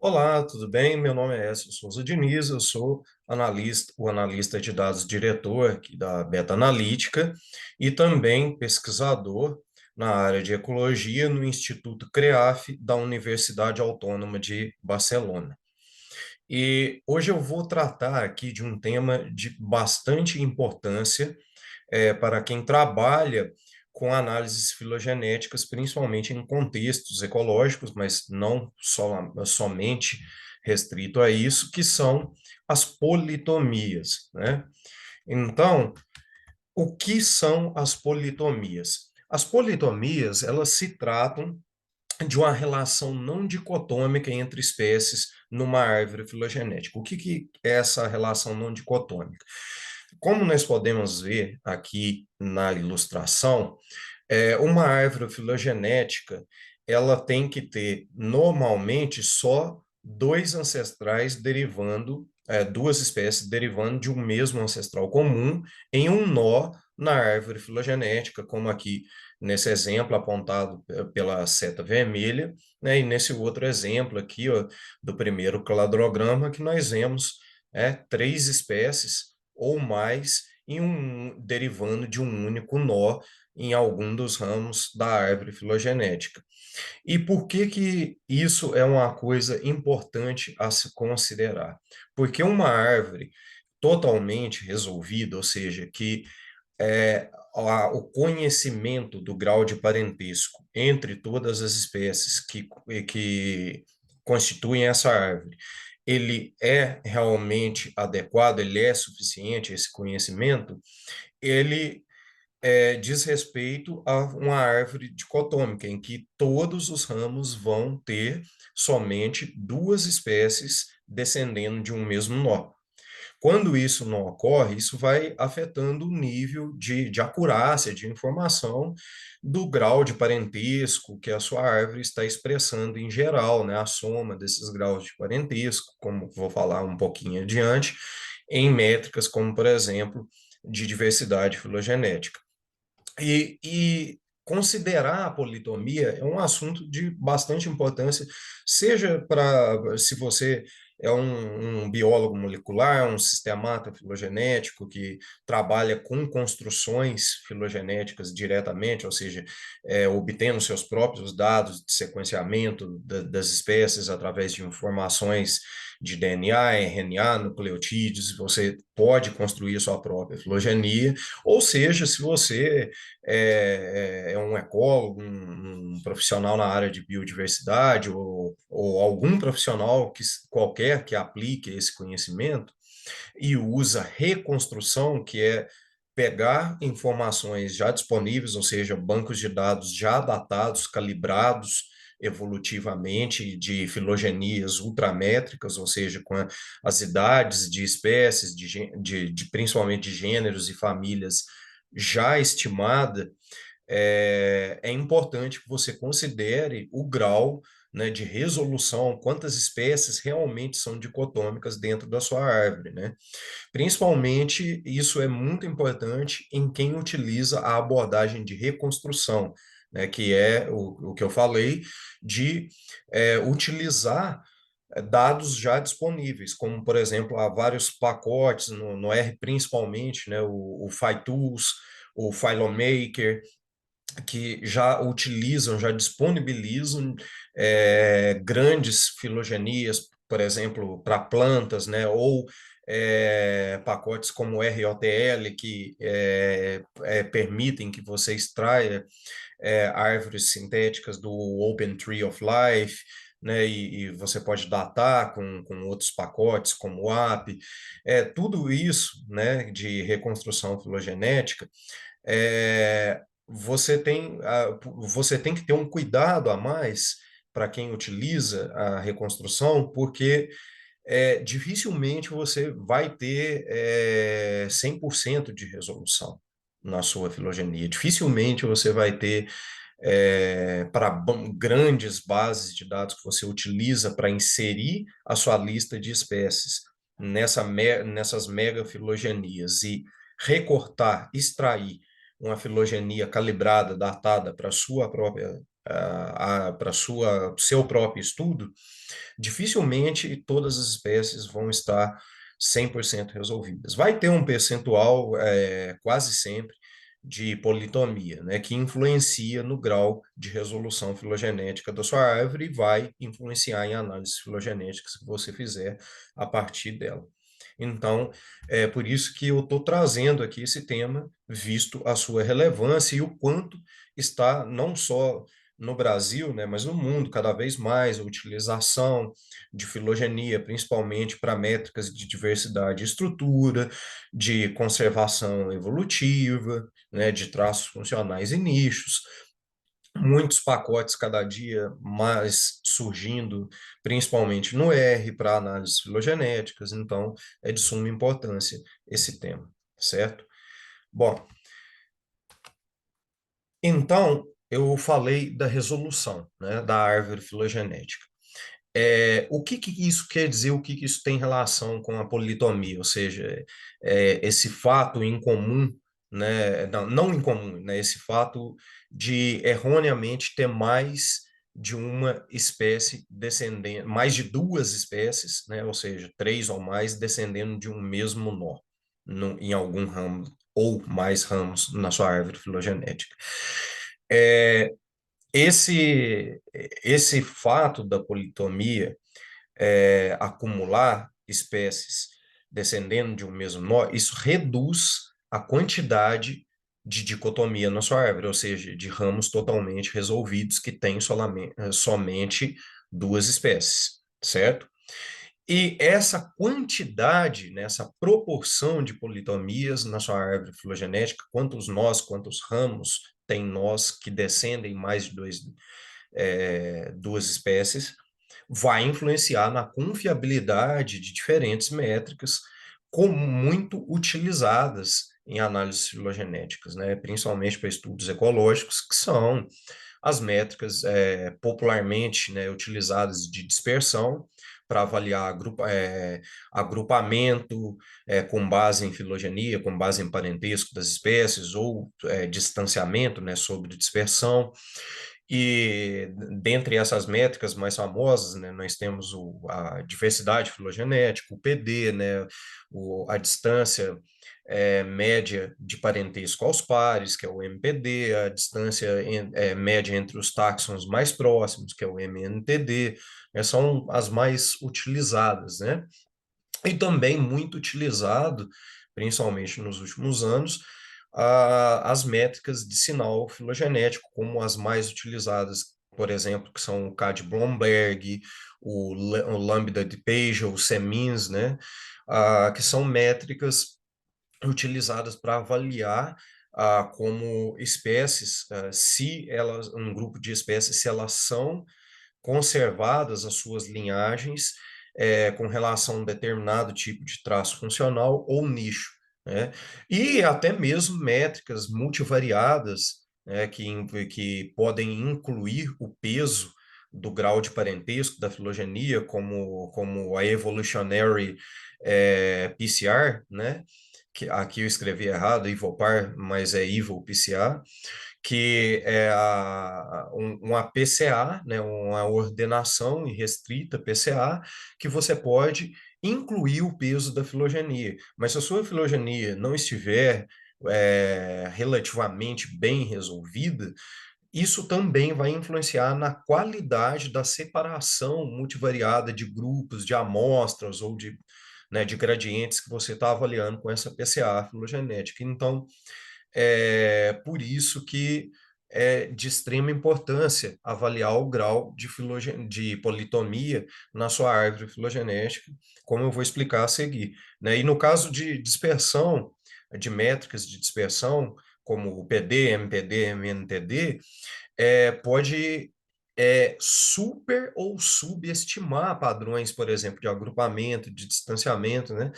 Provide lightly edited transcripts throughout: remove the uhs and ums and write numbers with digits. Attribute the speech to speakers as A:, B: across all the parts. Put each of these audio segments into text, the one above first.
A: Olá, tudo bem? Meu nome é Écio Souza Diniz, eu sou o analista de dados diretor aqui da Beta Analítica e também pesquisador na área de ecologia no Instituto CREAF da Universidade Autônoma de Barcelona. E hoje eu vou tratar aqui de um tema de bastante importância para quem trabalha com análises filogenéticas, principalmente em contextos ecológicos, mas não somente restrito a isso, que são as politomias, né? Então, o que são as politomias? As politomias, elas se tratam de uma relação não dicotômica entre espécies numa árvore filogenética. O que é essa relação não dicotômica? Como nós podemos ver aqui na ilustração, uma árvore filogenética ela tem que ter normalmente só dois ancestrais derivando, duas espécies derivando de um mesmo ancestral comum em um nó na árvore filogenética, como aqui nesse exemplo apontado pela seta vermelha, né, e nesse outro exemplo aqui, ó, do primeiro cladograma, que nós vemos três espécies ou mais derivando de um único nó em algum dos ramos da árvore filogenética. E por que isso é uma coisa importante a se considerar? Porque uma árvore totalmente resolvida, ou seja, que o conhecimento do grau de parentesco entre todas as espécies que constituem essa árvore, ele é realmente adequado, ele é suficiente, esse conhecimento, ele diz respeito a uma árvore dicotômica, em que todos os ramos vão ter somente duas espécies descendendo de um mesmo nó. Quando isso não ocorre, isso vai afetando o nível de acurácia, de informação do grau de parentesco que a sua árvore está expressando em geral, né? A soma desses graus de parentesco, como vou falar um pouquinho adiante, em métricas como, por exemplo, de diversidade filogenética. E considerar a politomia é um assunto de bastante importância, seja para se você é um biólogo molecular, um sistemata filogenético que trabalha com construções filogenéticas diretamente, ou seja, obtendo seus próprios dados de sequenciamento das espécies através de informações de DNA, RNA, nucleotídeos, você pode construir a sua própria filogenia, ou seja, se você é um ecólogo, um profissional na área de biodiversidade ou algum profissional qualquer que aplique esse conhecimento e usa reconstrução, que é pegar informações já disponíveis, ou seja, bancos de dados já datados, calibrados evolutivamente de filogenias ultramétricas, ou seja, com as idades de espécies, principalmente de gêneros e famílias já estimada, é importante que você considere o grau, né, de resolução, quantas espécies realmente são dicotômicas dentro da sua árvore, né? Principalmente, isso é muito importante em quem utiliza a abordagem de reconstrução, né, que é o que eu falei, de utilizar dados já disponíveis, como, por exemplo, há vários pacotes no R principalmente, né, o PhyTools, o FileMaker, que já utilizam, já disponibilizam grandes filogenias, por exemplo, para plantas, né, ou pacotes como ROTL, que permitem que você extraia árvores sintéticas do Open Tree of Life, né, e você pode datar com outros pacotes, como o AP, tudo isso, né, de reconstrução filogenética, você tem que ter um cuidado a mais para quem utiliza a reconstrução, porque dificilmente você vai ter 100% de resolução na sua filogenia. Dificilmente você vai ter para grandes bases de dados que você utiliza para inserir a sua lista de espécies nessas mega filogenias e recortar, extrair uma filogenia calibrada, datada para a sua própria para seu próprio estudo, dificilmente todas as espécies vão estar 100% resolvidas. Vai ter um percentual, quase sempre, de politomia, né, que influencia no grau de resolução filogenética da sua árvore e vai influenciar em análises filogenéticas que você fizer a partir dela. Então, é por isso que eu estou trazendo aqui esse tema, visto a sua relevância e o quanto está não só no Brasil, né, mas no mundo, cada vez mais a utilização de filogenia, principalmente para métricas de diversidade e estrutura, de conservação evolutiva, né, de traços funcionais e nichos, muitos pacotes cada dia mais surgindo, principalmente no R, para análises filogenéticas, então é de suma importância esse tema, certo? Bom, então eu falei da resolução, né, da árvore filogenética. O que que isso quer dizer, o que que isso tem relação com a politomia, ou seja, esse fato incomum, né, não incomum, né, esse fato de erroneamente ter mais de uma espécie descendendo, mais de duas espécies, né, ou seja, três ou mais descendendo de um mesmo nó, em algum ramo ou mais ramos na sua árvore filogenética. É, esse, esse fato da politomia, acumular espécies descendendo de um mesmo nó, isso reduz a quantidade de dicotomia na sua árvore, ou seja, de ramos totalmente resolvidos que têm somente duas espécies, certo? E essa quantidade, né, essa proporção de politomias na sua árvore filogenética, quantos nós, quantos ramos tem nós que descendem mais de duas espécies, vai influenciar na confiabilidade de diferentes métricas, como muito utilizadas em análises filogenéticas, né? Principalmente para estudos ecológicos, que são as métricas popularmente, né, utilizadas de dispersão para avaliar agrupamento com base em filogenia, com base em parentesco das espécies, ou distanciamento, né, sobre dispersão. E dentre essas métricas mais famosas, né, nós temos a diversidade filogenética, o PD, né, a distância média de parentesco aos pares, que é o MPD, a distância média entre os táxons mais próximos, que é o MNTD, são as mais utilizadas, né? E também muito utilizado, principalmente nos últimos anos, as métricas de sinal filogenético, como as mais utilizadas, por exemplo, que são o Cade-Blomberg, o Lambda de Page, o CEMINS, né? Que são métricas utilizadas para avaliar como espécies, se elas, um grupo de espécies, se elas são conservadas as suas linhagens com relação a um determinado tipo de traço funcional ou nicho, né? E até mesmo métricas multivariadas, né, que podem incluir o peso do grau de parentesco da filogenia, como a Evolutionary PCR, né? Que aqui eu escrevi errado, Ivopar, mas é Evil PCA, que é uma PCA, né, uma ordenação irrestrita PCA, que você pode incluir o peso da filogenia. Mas se a sua filogenia não estiver relativamente bem resolvida, isso também vai influenciar na qualidade da separação multivariada de grupos, de amostras ou de gradientes que você está avaliando com essa PCA filogenética. Então, por isso que é de extrema importância avaliar o grau de politomia na sua árvore filogenética, como eu vou explicar a seguir, né? E no caso de dispersão, de métricas de dispersão, como o PD, MPD, MNTD, pode super ou subestimar padrões, por exemplo, de agrupamento, de distanciamento, né?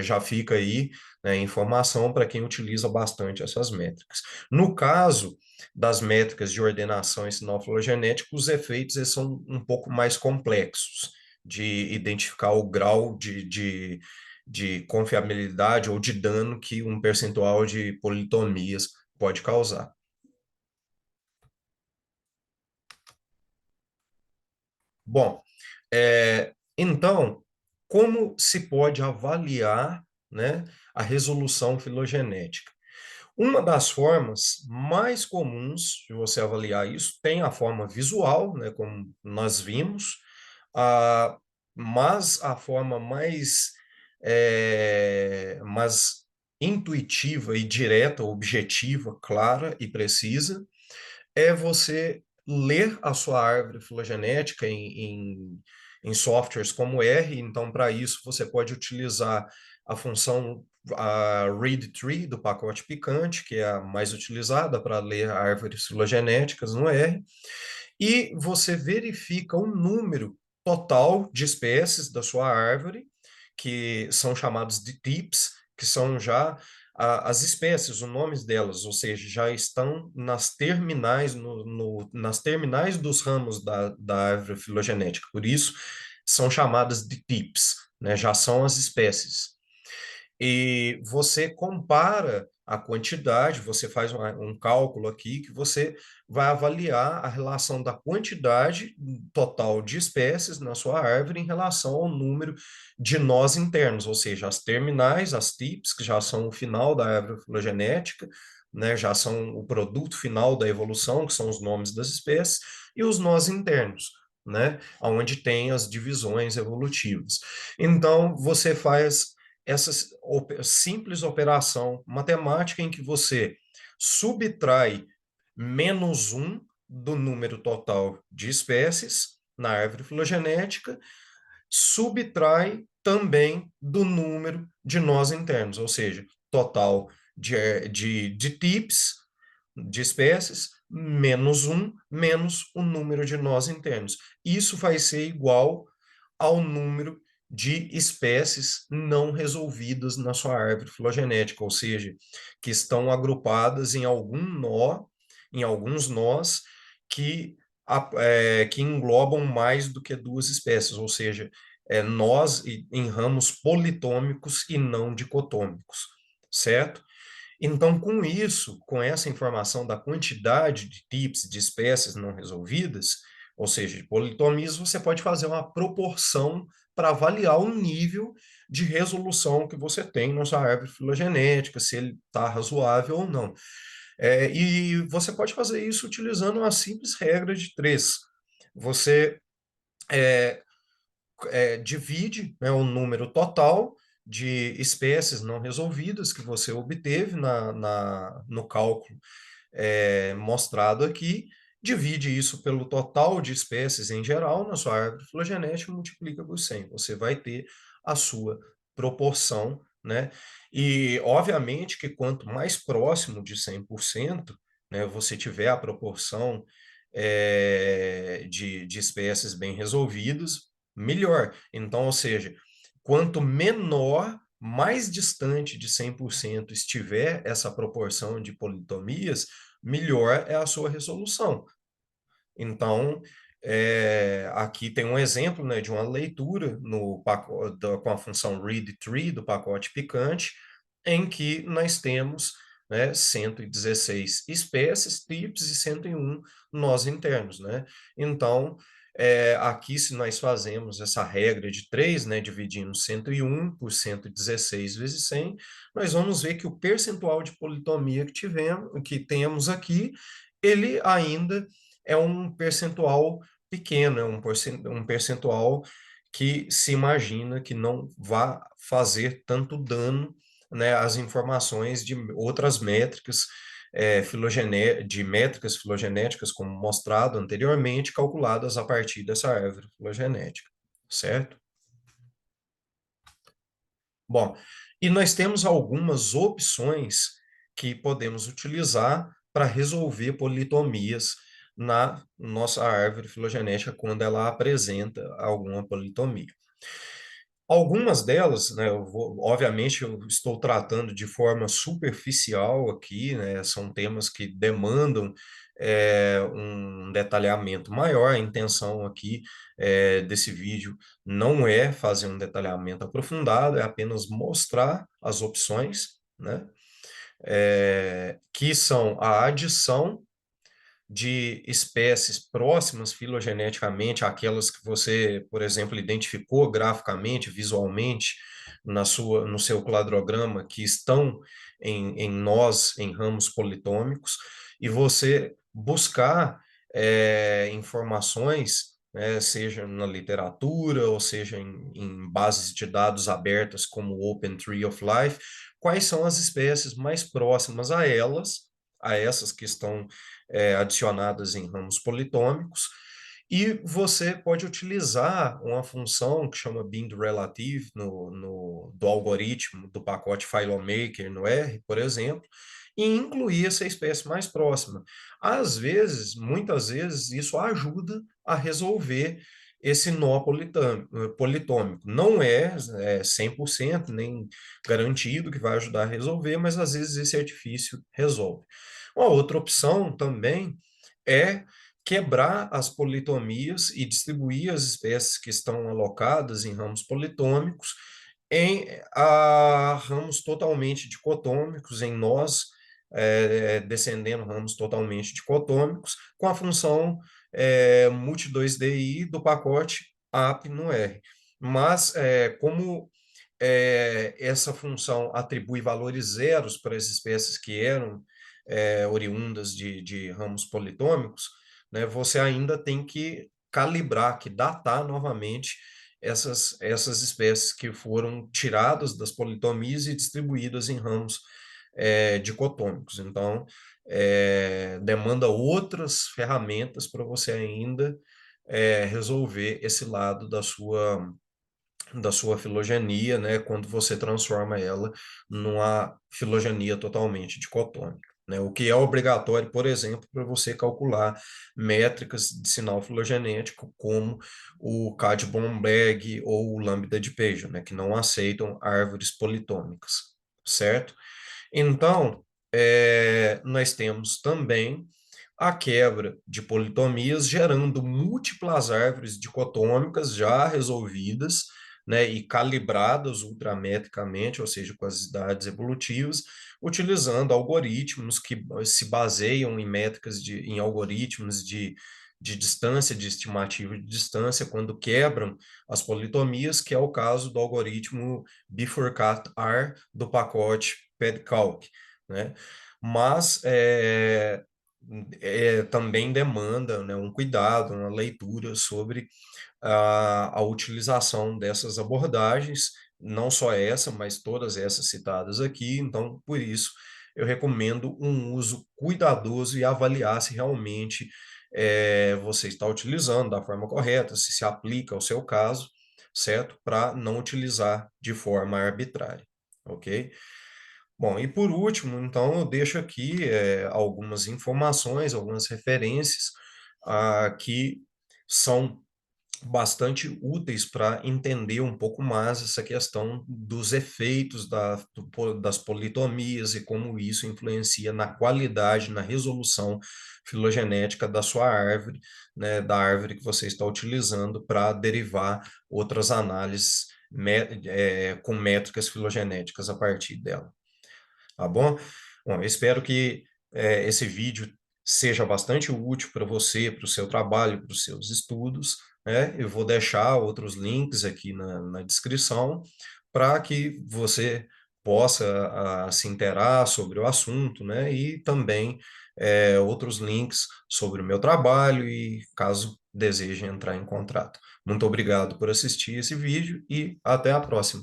A: Já fica aí, né, informação para quem utiliza bastante essas métricas. No caso das métricas de ordenação e sinal filogenético, os efeitos eles são um pouco mais complexos de identificar o grau de confiabilidade ou de dano que um percentual de politomias pode causar. Bom, então, como se pode avaliar, né, a resolução filogenética? Uma das formas mais comuns de você avaliar isso tem a forma visual, né, como nós vimos, a, mas a forma mais intuitiva e direta, objetiva, clara e precisa é você ler a sua árvore filogenética em softwares como R. Então, para isso, você pode utilizar a função read tree do pacote Picante, que é a mais utilizada para ler árvores filogenéticas no R, e você verifica o número total de espécies da sua árvore, que são chamados de tips, que são já as espécies, os nomes delas, ou seja, já estão nas terminais, nas terminais dos ramos da árvore filogenética. Por isso, são chamadas de tips, né? Já são as espécies. E você compara a quantidade, você faz um cálculo aqui que você vai avaliar a relação da quantidade total de espécies na sua árvore em relação ao número de nós internos, ou seja, as terminais, as tips, que já são o final da árvore filogenética, né, já são o produto final da evolução, que são os nomes das espécies, e os nós internos, né, onde tem as divisões evolutivas. Então, você faz essa simples operação matemática em que você subtrai menos um do número total de espécies na árvore filogenética, subtrai também do número de nós internos, ou seja, total de tips, de espécies, menos um, menos o número de nós internos. Isso vai ser igual ao número de espécies não resolvidas na sua árvore filogenética, ou seja, que estão agrupadas em algum nó, em alguns nós que, que englobam mais do que duas espécies, ou seja, nós em ramos politômicos e não dicotômicos, certo? Então, com isso, com essa informação da quantidade de tipos de espécies não resolvidas, ou seja, de politomismo, você pode fazer uma proporção para avaliar o nível de resolução que você tem na sua árvore filogenética, se ele está razoável ou não. E você pode fazer isso utilizando uma simples regra de três. Você é, divide, né, o número total de espécies não resolvidas que você obteve no cálculo mostrado aqui, divide isso pelo total de espécies em geral na sua árvore filogenética e multiplica por 100. Você vai ter a sua proporção, né? E, obviamente, que quanto mais próximo de 100%, né, você tiver a proporção de espécies bem resolvidas, melhor. Então, ou seja, quanto menor, mais distante de 100% estiver essa proporção de politomias, melhor é a sua resolução. Então, aqui tem um exemplo, né, de uma leitura no pacote, com a função readTree do pacote Picante, em que nós temos, né, 116 espécies, tipos e 101 nós internos, né? Então, aqui se nós fazemos essa regra de 3, né, dividindo 101 por 116 vezes 100, nós vamos ver que o percentual de politomia que temos aqui, ele ainda é um percentual pequeno, é um percentual que se imagina que não vai fazer tanto dano, né, às informações de outras métricas de métricas filogenéticas, como mostrado anteriormente, calculadas a partir dessa árvore filogenética, certo? Bom, e nós temos algumas opções que podemos utilizar para resolver politomias na nossa árvore filogenética quando ela apresenta alguma politomia. Algumas delas, né, obviamente, eu estou tratando de forma superficial aqui, né, são temas que demandam um detalhamento maior. A intenção aqui desse vídeo não é fazer um detalhamento aprofundado, é apenas mostrar as opções, né, que são a adição de espécies próximas filogeneticamente, aquelas que você, por exemplo, identificou graficamente, visualmente, no seu cladograma, que estão em nós, em ramos politômicos, e você buscar informações, né, seja na literatura, ou seja em bases de dados abertas como o Open Tree of Life, quais são as espécies mais próximas a elas, a essas que estão adicionadas em ramos politômicos, e você pode utilizar uma função que chama bind relative do algoritmo do pacote FileMaker no R, por exemplo, e incluir essa espécie mais próxima. Às vezes, muitas vezes, isso ajuda a resolver esse nó politômico. Não é 100%, nem garantido que vai ajudar a resolver, mas às vezes esse artifício resolve. Uma outra opção também é quebrar as politomias e distribuir as espécies que estão alocadas em ramos politômicos em ramos totalmente dicotômicos, em nós, descendendo ramos totalmente dicotômicos, com a função multi-2DI do pacote AP no R. Mas, como essa função atribui valores zeros para as espécies que eram oriundas de ramos politômicos, né, você ainda tem que calibrar, que datar novamente essas espécies que foram tiradas das politomias e distribuídas em ramos dicotômicos. Então, demanda outras ferramentas para você ainda resolver esse lado da sua filogenia, né, quando você transforma ela numa filogenia totalmente dicotômica, né, o que é obrigatório, por exemplo, para você calcular métricas de sinal filogenético, como o CAD-Bomberg ou o Lambda de Pageon, né, que não aceitam árvores politômicas, certo? Então, nós temos também a quebra de politomias, gerando múltiplas árvores dicotômicas já resolvidas, né, e calibradas ultrametricamente, ou seja, com as idades evolutivas, utilizando algoritmos que se baseiam em métricas em algoritmos de distância, de estimativa de distância, quando quebram as politomias, que é o caso do algoritmo Before-Cut-R do pacote PEDCalc, né? Mas também demanda, né, um cuidado, uma leitura sobre a utilização dessas abordagens, não só essa, mas todas essas citadas aqui. Então, por isso, eu recomendo um uso cuidadoso e avaliar se realmente você está utilizando da forma correta, se aplica ao seu caso, certo? Para não utilizar de forma arbitrária, ok? Bom, e por último, então, eu deixo aqui algumas informações, algumas referências que são bastante úteis para entender um pouco mais essa questão dos efeitos das politomias e como isso influencia na qualidade, na resolução filogenética da sua árvore, né, da árvore que você está utilizando para derivar outras análises com métricas filogenéticas a partir dela. Tá bom? Bom, eu espero que esse vídeo seja bastante útil para você, para o seu trabalho, para os seus estudos, né? Eu vou deixar outros links aqui na descrição para que você possa se interar sobre o assunto, né? E também outros links sobre o meu trabalho e caso deseje entrar em contato. Muito obrigado por assistir esse vídeo e até a próxima.